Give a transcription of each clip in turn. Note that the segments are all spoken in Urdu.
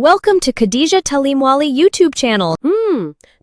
Welcome to Khadija Talimwali YouTube channel.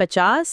50,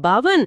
52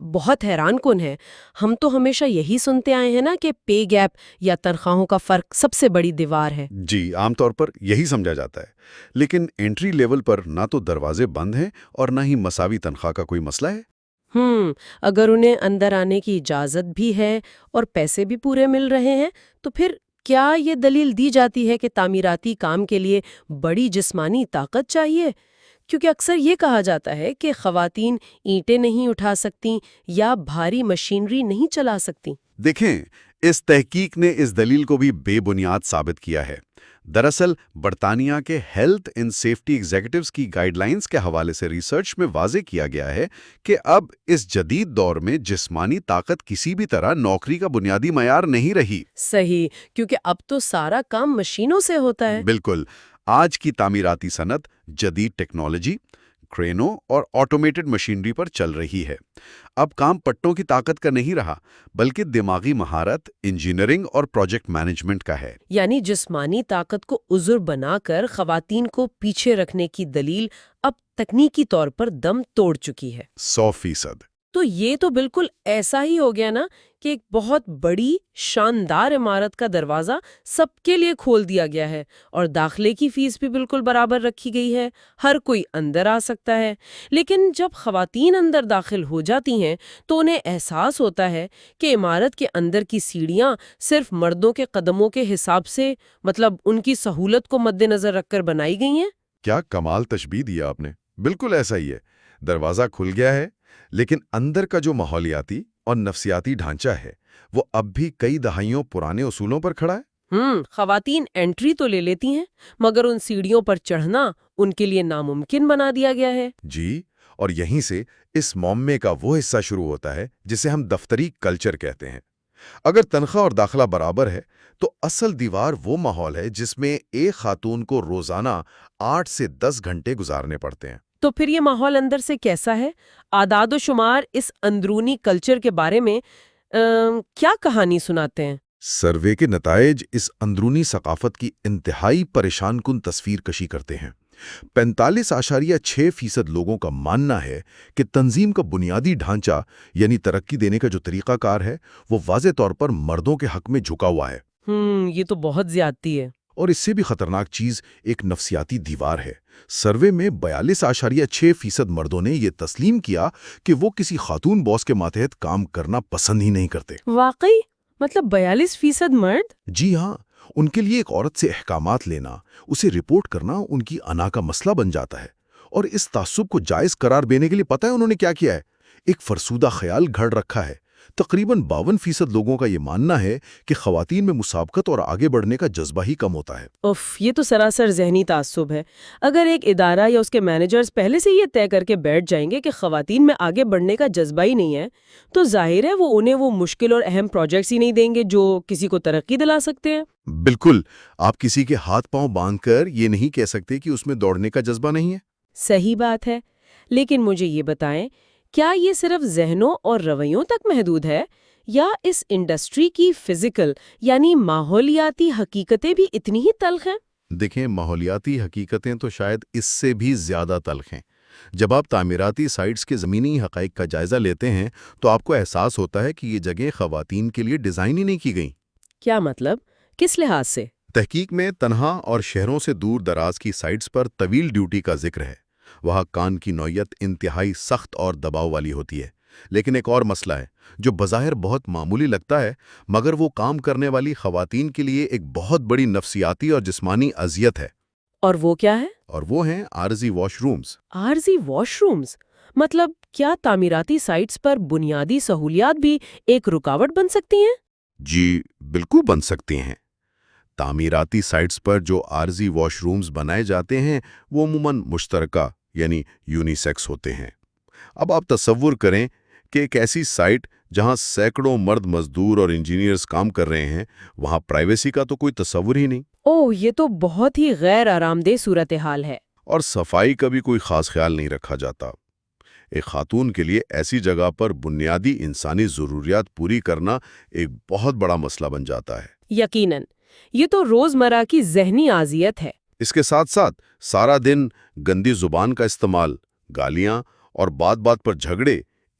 بہت حیران کن ہے۔ ہم تو ہمیشہ یہی سنتے آئے ہیں نا کہ پے گیپ یا تنخواہوں کا فرق سب سے بڑی دیوار ہے۔ جی، عام طور پر یہی سمجھا جاتا ہے، لیکن انٹری لیول پر نہ تو دروازے بند ہیں اور نہ ہی مساوی تنخواہ کا کوئی مسئلہ ہے۔ اگر انہیں اندر آنے کی اجازت بھی ہے اور پیسے بھی پورے مل رہے ہیں تو پھر کیا یہ دلیل دی جاتی ہے کہ تعمیراتی کام کے لیے بڑی جسمانی طاقت چاہیے؟ کیونکہ اکثر یہ کہا جاتا ہے کہ خواتین اینٹیں نہیں اٹھا سکتیں یا بھاری مشینری نہیں چلا سکتیں۔ دیکھیں، اس تحقیق نے اس دلیل کو بھی بے بنیاد ثابت کیا ہے۔ دراصل برطانیہ کے ہیلتھ اینڈ سیفٹی ایگزیکٹوز کی گائیڈ لائنز کے حوالے سے ریسرچ میں واضح کیا گیا ہے کہ اب اس جدید دور میں جسمانی طاقت کسی بھی طرح نوکری کا بنیادی معیار نہیں رہی۔ صحیح، کیونکہ اب تو سارا کام مشینوں سے ہوتا ہے۔ بالکل، آج کی تعمیراتی صنعت جدید ٹیکنالوجی، کرینوں اور آٹومیٹڈ مشینری پر چل رہی ہے۔ اب کام پٹوں کی طاقت کا نہیں رہا، بلکہ دماغی مہارت، انجینئرنگ اور پروجیکٹ مینجمنٹ کا ہے۔ یعنی جسمانی طاقت کو عذر بنا کر خواتین کو پیچھے رکھنے کی دلیل اب تکنیکی طور پر دم توڑ چکی ہے۔ 100%۔ تو یہ تو بالکل ایسا ہی ہو گیا نا کہ ایک بہت بڑی شاندار عمارت کا دروازہ سب کے لیے کھول دیا گیا ہے اور داخلے کی فیس بھی بالکل برابر رکھی گئی ہے، ہر کوئی اندر آ سکتا ہے۔ لیکن جب خواتین اندر داخل ہو جاتی ہیں تو انہیں احساس ہوتا ہے کہ عمارت کے اندر کی سیڑھیاں صرف مردوں کے قدموں کے حساب سے، مطلب ان کی سہولت کو مد نظر رکھ کر بنائی گئی ہیں۔ کیا کمال تشبیہ دیا آپ نے، بالکل ایسا ہی ہے۔ دروازہ کھل گیا ہے، لیکن اندر کا جو ماحولیاتی اور نفسیاتی ڈھانچہ ہے وہ اب بھی کئی دہائیوں پرانے اصولوں پر کھڑا ہے۔ خواتین انٹری تو لے لیتی ہیں مگر ان سیڑھیوں پر چڑھنا ان کے لیے ناممکن بنا دیا گیا ہے۔ جی، اور یہیں سے اس معمے کا وہ حصہ شروع ہوتا ہے جسے ہم دفتری کلچر کہتے ہیں۔ اگر تنخواہ اور داخلہ برابر ہے تو اصل دیوار وہ ماحول ہے جس میں ایک خاتون کو روزانہ 8 سے 10 گھنٹے گزارنے پڑتے ہیں۔ تو پھر یہ ماحول اندر سے کیسا ہے؟ اعداد و شمار اس اندرونی کلچر کے بارے میں کیا کہانی سناتے ہیں؟ سروے کے نتائج اس اندرونی ثقافت کی انتہائی پریشان کن تصویر کشی کرتے ہیں۔ 45.6% لوگوں کا ماننا ہے کہ تنظیم کا بنیادی ڈھانچہ یعنی ترقی دینے کا جو طریقہ کار ہے وہ واضح طور پر مردوں کے حق میں جھکا ہوا ہے۔ یہ تو بہت زیادتی ہے۔ اور اس سے بھی خطرناک چیز ایک نفسیاتی دیوار ہے۔ سروے میں 42.6% مردوں نے یہ تسلیم کیا کہ وہ کسی خاتون باس کے ماتحت کام کرنا پسند ہی نہیں کرتے۔ واقعی؟ مطلب 42% مرد؟ جی ہاں، ان کے لیے ایک عورت سے احکامات لینا، اسے رپورٹ کرنا ان کی انا کا مسئلہ بن جاتا ہے۔ اور اس تعصب کو جائز قرار دینے کے لیے پتہ ہے انہوں نے کیا کیا ہے؟ ایک فرسودہ خیال گھڑ رکھا ہے۔ تقریباً 52% لوگوں کا یہ ماننا ہے کہ خواتین میں مسابقت اور آگے بڑھنے کا جذبہ ہی کم ہوتا ہے۔ یہ تو سراسر ذہنی تعصب ہے۔ اگر ایک ادارہ یا اس کے مینیجرز پہلے سے یہ طے کر کے بیٹھ جائیں گے کہ خواتین میں آگے بڑھنے کا جذبہ ہی نہیں ہے تو ظاہر ہے وہ انہیں وہ مشکل اور اہم پروجیکٹس ہی نہیں دیں گے جو کسی کو ترقی دلا سکتے ہیں۔ بالکل، آپ کسی کے ہاتھ پاؤں باندھ کر یہ نہیں کہہ سکتے کہ اس میں دوڑنے کا جذبہ نہیں ہے۔ صحیح بات ہے، لیکن مجھے یہ بتائیں، کیا یہ صرف ذہنوں اور رویوں تک محدود ہے یا اس انڈسٹری کی فزیکل یعنی ماحولیاتی حقیقتیں بھی اتنی ہی تلخ ہیں؟ دیکھیں، ماحولیاتی حقیقتیں تو شاید اس سے بھی زیادہ تلخ ہیں۔ جب آپ تعمیراتی سائٹس کے زمینی حقائق کا جائزہ لیتے ہیں تو آپ کو احساس ہوتا ہے کہ یہ جگہیں خواتین کے لیے ڈیزائن ہی نہیں کی گئیں۔ کیا مطلب؟ کس لحاظ سے؟ تحقیق میں تنہا اور شہروں سے دور دراز کی سائٹس پر طویل ڈیوٹی کا ذکر ہے۔ وہاں کام کی نوعیت انتہائی سخت اور دباؤ والی ہوتی ہے۔ لیکن ایک اور مسئلہ ہے جو بظاہر بہت معمولی لگتا ہے مگر وہ کام کرنے والی خواتین کے لیے ایک بہت بڑی نفسیاتی اور جسمانی اذیت ہے۔ اور وہ کیا ہے؟ اور وہ ہیں عارضی واش رومز۔ عارضی واش رومز؟ مطلب کیا تعمیراتی سائٹس پر بنیادی سہولیات بھی ایک رکاوٹ بن سکتی ہیں؟ جی بالکل بن سکتے ہیں۔ تعمیراتی سائٹس پر جو عارضی واش رومز بنائے جاتے ہیں وہ عموماً مشترکہ یعنی یونیسیکس ہوتے ہیں۔ اب آپ تصور کریں کہ ایک ایسی سائٹ جہاں سینکڑوں مرد مزدور اور انجینئرز کام کر رہے ہیں، وہاں پرائیویسی کا تو کوئی تصور ہی نہیں۔ یہ تو بہت ہی غیر آرام دہ صورتحال ہے۔ اور صفائی کا بھی کوئی خاص خیال نہیں رکھا جاتا۔ ایک خاتون کے لیے ایسی جگہ پر بنیادی انسانی ضروریات پوری کرنا ایک بہت بڑا مسئلہ بن جاتا ہے۔ یقیناً، یہ تو روزمرہ کی ذہنی اذیت ہے۔ اس کے ساتھ ساتھ سارا دن گندی زبان کا استعمال، گالیاں اور بات بات پر جھگڑے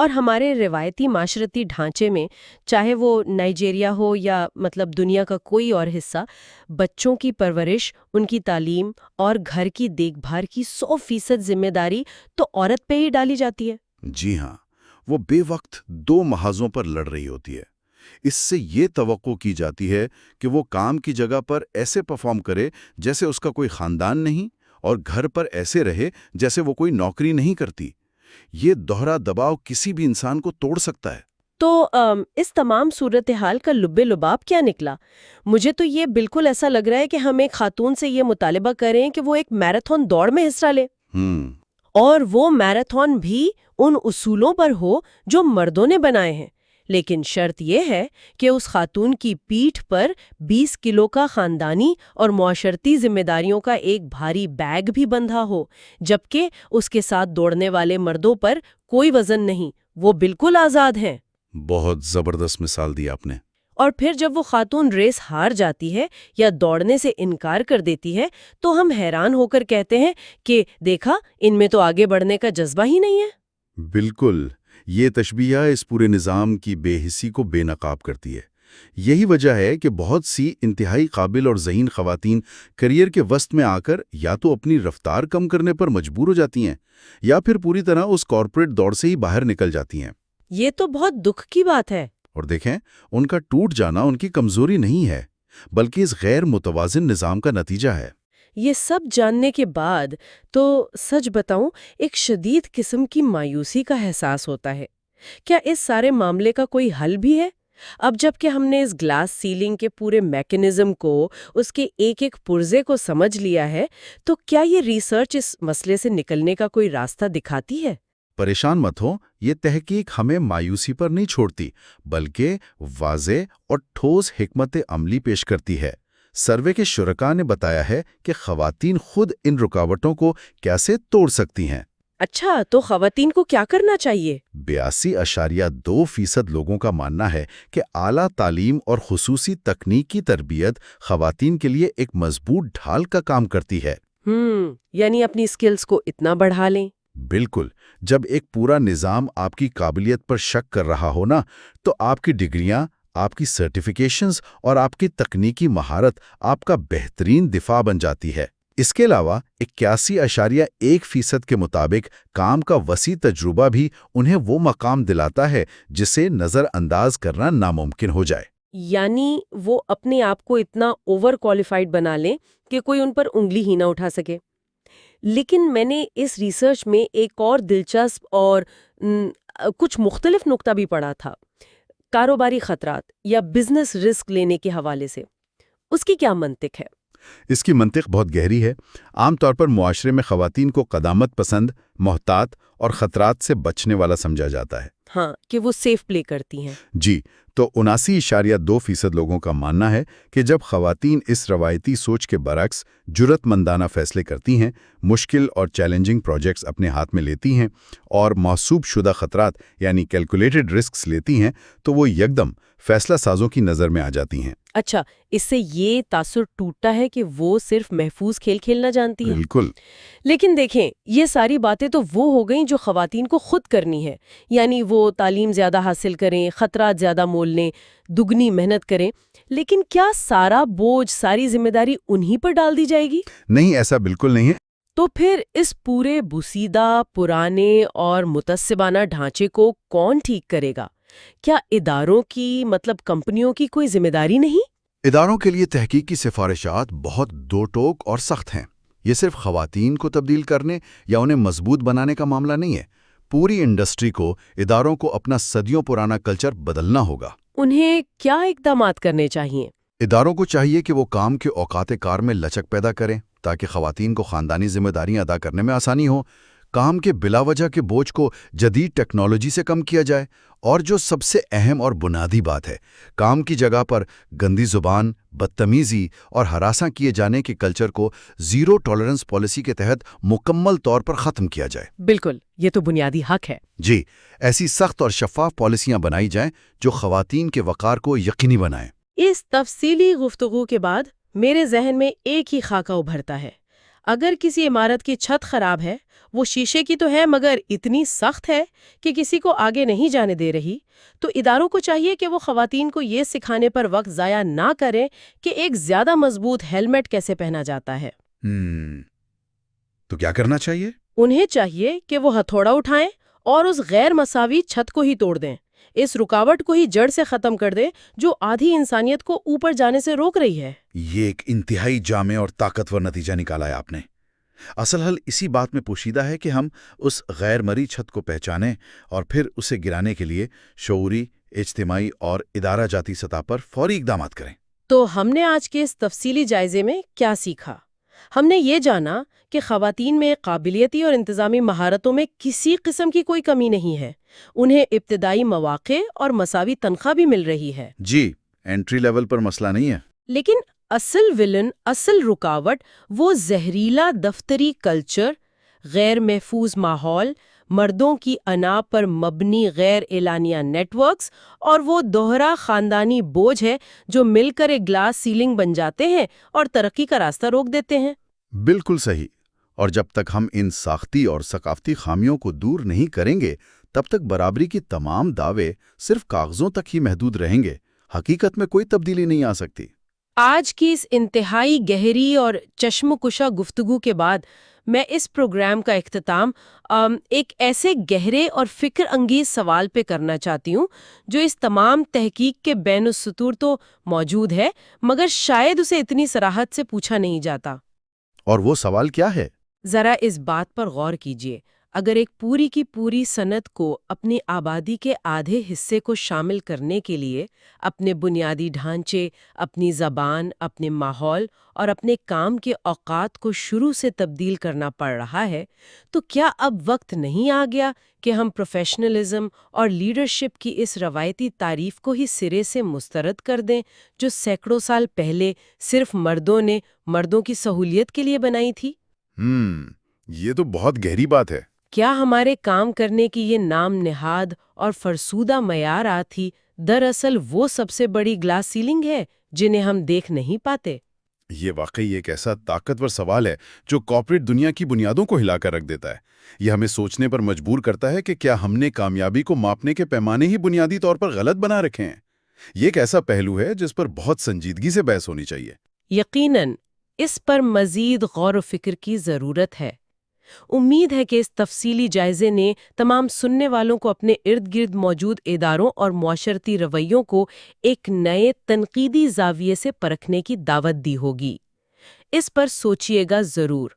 اور ہمارے روایتی معاشرتی ڈھانچے میں، چاہے وہ نائجیریا ہو یا دنیا کا کوئی اور حصہ، بچوں کی پرورش، ان کی تعلیم اور گھر کی دیکھ بھال کی 100% ذمہ داری تو عورت پہ ہی ڈالی جاتی ہے۔ جی ہاں، وہ بے وقت 2 محاذوں پر لڑ رہی ہوتی ہے۔ اس سے یہ توقع کی جاتی ہے کہ وہ کام کی جگہ پر ایسے پرفارم کرے جیسے اس کا کوئی خاندان نہیں، اور گھر پر ایسے رہے جیسے وہ کوئی نوکری نہیں کرتی۔ یہ دوہرا دباؤ کسی بھی انسان کو توڑ سکتا ہے۔ تو اس تمام صورتحال کا لب لباب کیا نکلا؟ مجھے تو یہ بالکل ایسا لگ رہا ہے کہ ہم ایک خاتون سے یہ مطالبہ کریں کہ وہ ایک میراتھن دوڑ میں حصہ لے، اور وہ میراتھن بھی ان اصولوں پر ہو جو مردوں نے بنائے ہیں، لیکن شرط یہ ہے کہ اس خاتون کی پیٹھ پر 20 کلو کا خاندانی اور معاشرتی ذمہ داریوں کا ایک بھاری بیگ بھی بندھا ہو، جبکہ اس کے ساتھ دوڑنے والے مردوں پر کوئی وزن نہیں، وہ بالکل آزاد ہیں۔ بہت زبردست مثال دی آپ نے۔ اور پھر جب وہ خاتون ریس ہار جاتی ہے یا دوڑنے سے انکار کر دیتی ہے تو ہم حیران ہو کر کہتے ہیں کہ دیکھا، ان میں تو آگے بڑھنے کا جذبہ ہی نہیں ہے۔ بالکل، یہ تشبیہ اس پورے نظام کی بے حسی کو بے نقاب کرتی ہے۔ یہی وجہ ہے کہ بہت سی انتہائی قابل اور ذہین خواتین کیریئر کے وسط میں آ کر یا تو اپنی رفتار کم کرنے پر مجبور ہو جاتی ہیں، یا پھر پوری طرح اس کارپوریٹ دور سے ہی باہر نکل جاتی ہیں۔ یہ تو بہت دکھ کی بات ہے۔ اور دیکھیں، ان کا ٹوٹ جانا ان کی کمزوری نہیں ہے، بلکہ اس غیر متوازن نظام کا نتیجہ ہے۔ یہ سب جاننے کے بعد تو سچ بتاؤں، ایک شدید قسم کی مایوسی کا احساس ہوتا ہے۔ کیا اس سارے معاملے کا کوئی حل بھی ہے؟ اب جب کہ ہم نے اس گلاس سیلنگ کے پورے میکانزم کو، اس کے ایک ایک پرزے کو سمجھ لیا ہے، تو کیا یہ ریسرچ اس مسئلے سے نکلنے کا کوئی راستہ دکھاتی ہے؟ پریشان مت ہو، یہ تحقیق ہمیں مایوسی پر نہیں چھوڑتی، بلکہ واضح اور ٹھوس حکمت عملی پیش کرتی ہے۔ سروے کے شرکاء نے بتایا ہے کہ خواتین خود ان رکاوٹوں کو کیسے توڑ سکتی ہیں۔ اچھا، تو خواتین کو کیا کرنا چاہیے؟ 82.2% لوگوں کا ماننا ہے کہ اعلیٰ تعلیم اور خصوصی تکنیکی تربیت خواتین کے لیے ایک مضبوط ڈھال کا کام کرتی ہے۔ یعنی اپنی سکلز کو اتنا بڑھا لیں۔ بالکل، جب ایک پورا نظام آپ کی قابلیت پر شک کر رہا ہو نا، تو آپ کی ڈگریاں، آپ کی سرٹیفیکیشنز اور آپ کی تکنیکی مہارت آپ کا بہترین دفاع بن جاتی ہے۔ اس کے علاوہ 81.1% کے مطابق کام کا وسیع تجربہ بھی انہیں وہ مقام دلاتا ہے جسے نظر انداز کرنا ناممکن ہو جائے۔ یعنی وہ اپنے آپ کو اتنا اوور کوالیفائڈ بنا لیں کہ کوئی ان پر انگلی ہی نہ اٹھا سکے۔ لیکن میں نے اس ریسرچ میں ایک اور دلچسپ اور کچھ مختلف نقطہ بھی پڑھا تھا، کاروباری خطرات یا بزنس رسک لینے کے حوالے سے۔ اس کی کیا منطق ہے؟ اس کی منطق بہت گہری ہے۔ عام طور پر معاشرے میں خواتین کو قدامت پسند، محتاط اور خطرات سے بچنے والا سمجھا جاتا ہے۔ ہاں، کہ وہ سیف پلے کرتی ہیں۔ جی، تو 79.2% لوگوں کا ماننا ہے کہ جب خواتین اس روایتی سوچ کے برعکس جرات مندانہ فیصلے کرتی ہیں، مشکل اور چیلنجنگ پروجیکٹس اپنے ہاتھ میں لیتی ہیں اور محسوب شدہ خطرات یعنی کیلکولیٹڈ رسکس لیتی ہیں، تو وہ یکدم فیصلہ سازوں کی نظر میں آ جاتی ہیں۔ اچھا، اس سے یہ تاثر ٹوٹتا ہے کہ وہ صرف محفوظ کھیل کھیلنا جانتی ہیں۔ بالکل۔ لیکن دیکھیں، یہ ساری باتیں تو وہ ہو گئیں جو خواتین کو خود کرنی ہے، یعنی وہ تعلیم زیادہ حاصل کریں، خطرات زیادہ مول لیں، دگنی محنت کریں۔ لیکن کیا سارا بوجھ، ساری ذمہ داری انہی پر ڈال دی جائے گی؟ نہیں، ایسا بالکل نہیں ہے۔ تو پھر اس پورے بوسیدہ، پرانے اور متعصبانہ ڈھانچے کو کون ٹھیک کرے گا؟ کیا اداروں کی، کمپنیوں کی کوئی ذمہ داری نہیں؟ اداروں کے لیے تحقیق کی سفارشات بہت دو ٹوک اور سخت ہیں۔ یہ صرف خواتین کو تبدیل کرنے یا انہیں مضبوط بنانے کا معاملہ نہیں ہے۔ پوری انڈسٹری کو، اداروں کو اپنا صدیوں پرانا کلچر بدلنا ہوگا۔ انہیں کیا اقدامات کرنے چاہیے؟ اداروں کو چاہیے کہ وہ کام کے اوقات کار میں لچک پیدا کریں تاکہ خواتین کو خاندانی ذمہ داریاں ادا کرنے میں آسانی ہو۔ کام کے بلا وجہ کے بوجھ کو جدید ٹیکنالوجی سے کم کیا جائے، اور جو سب سے اہم اور بنیادی بات ہے، کام کی جگہ پر گندی زبان، بدتمیزی اور ہراساں کیے جانے کے کلچر کو زیرو ٹالرنس پالیسی کے تحت مکمل طور پر ختم کیا جائے۔ بالکل، یہ تو بنیادی حق ہے۔ جی، ایسی سخت اور شفاف پالیسیاں بنائی جائیں جو خواتین کے وقار کو یقینی بنائیں۔ اس تفصیلی گفتگو کے بعد میرے ذہن میں ایک ہی خاکہ ابھرتا ہے۔ اگر کسی عمارت کی چھت خراب ہے، وہ شیشے کی تو ہے مگر اتنی سخت ہے کہ کسی کو آگے نہیں جانے دے رہی، تو اداروں کو چاہیے کہ وہ خواتین کو یہ سکھانے پر وقت ضائع نہ کریں کہ ایک زیادہ مضبوط ہیلمٹ کیسے پہنا جاتا ہے۔ تو کیا کرنا چاہیے؟ انہیں چاہیے کہ وہ ہتھوڑا اٹھائیں اور اس غیر مساوی چھت کو ہی توڑ دیں، اس رکاوٹ کو ہی جڑ سے ختم کر دیں جو آدھی انسانیت کو اوپر جانے سے روک رہی ہے۔ یہ ایک انتہائی جامع اور طاقتور نتیجہ نکالا ہے آپ نے۔ اصل حل اسی بات میں پوشیدہ ہے کہ ہم اس غیر مرئی چھت کو پہچانیں اور پھر اسے گرانے کے لیے شعوری، اجتماعی اور ادارہ جاتی سطح پر فوری اقدامات کریں۔ تو ہم نے آج کے اس تفصیلی جائزے میں کیا سیکھا؟ ہم نے یہ جانا کہ خواتین میں قابلیتی اور انتظامی مہارتوں میں کسی قسم کی کوئی کمی نہیں ہے، انہیں ابتدائی مواقع اور مساوی تنخواہ بھی مل رہی ہے۔ جی، انٹری لیول پر مسئلہ نہیں ہے۔ لیکن اصل ویلن، اصل رکاوٹ وہ زہریلا دفتری کلچر، غیر محفوظ ماحول، مردوں کی انا پر مبنی غیر اعلانیہ نیٹ ورکس اور وہ دوہرا خاندانی بوجھ ہے جو مل کر ایک گلاس سیلنگ بن جاتے ہیں اور ترقی کا راستہ روک دیتے ہیں۔ بالکل صحیح۔ اور جب تک ہم ان ساختی اور ثقافتی خامیوں کو دور نہیں کریں گے، تب تک برابری کی تمام دعوے صرف کاغذوں تک ہی محدود رہیں گے، حقیقت میں کوئی تبدیلی نہیں آ سکتی۔ آج کی اس انتہائی گہری اور چشم کشا گفتگو کے بعد میں اس پروگرام کا اختتام ایک ایسے گہرے اور فکر انگیز سوال پہ کرنا چاہتی ہوں جو اس تمام تحقیق کے بین السطور تو موجود ہے مگر شاید اسے اتنی صراحت سے پوچھا نہیں جاتا۔ اور وہ سوال کیا ہے؟ ذرا اس بات پر غور کیجئے، اگر ایک پوری کی پوری صنعت کو اپنی آبادی کے آدھے حصے کو شامل کرنے کے لیے اپنے بنیادی ڈھانچے، اپنی زبان، اپنے ماحول اور اپنے کام کے اوقات کو شروع سے تبدیل کرنا پڑ رہا ہے، تو کیا اب وقت نہیں آ گیا کہ ہم پروفیشنلزم اور لیڈرشپ کی اس روایتی تعریف کو ہی سرے سے مسترد کر دیں جو سینکڑوں سال پہلے صرف مردوں نے مردوں کی سہولیت کے لیے بنائی تھی؟ یہ تو بہت گہری بات ہے۔ کیا ہمارے کام کرنے کی یہ نام نہاد اور فرسودہ معیارات ہی دراصل وہ سب سے بڑی گلاس سیلنگ ہے جنہیں ہم دیکھ نہیں پاتے؟ یہ واقعی ایک ایسا طاقتور سوال ہے جو کارپوریٹ دنیا کی بنیادوں کو ہلا کر رکھ دیتا ہے۔ یہ ہمیں سوچنے پر مجبور کرتا ہے کہ کیا ہم نے کامیابی کو ماپنے کے پیمانے ہی بنیادی طور پر غلط بنا رکھے ہیں۔ یہ ایک ایسا پہلو ہے جس پر بہت سنجیدگی سے بحث ہونی چاہیے۔ یقیناً اس پر مزید غور و فکر کی ضرورت ہے۔ امید ہے کہ اس تفصیلی جائزے نے تمام سننے والوں کو اپنے ارد گرد موجود اداروں اور معاشرتی رویوں کو ایک نئے تنقیدی زاویے سے پرکھنے کی دعوت دی ہوگی۔ اس پر سوچئے گا ضرور۔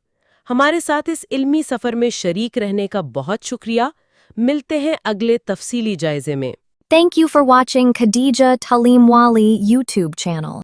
ہمارے ساتھ اس علمی سفر میں شریک رہنے کا بہت شکریہ۔ ملتے ہیں اگلے تفصیلی جائزے میں۔ Thank you for watching Khadija Talimwali YouTube channel.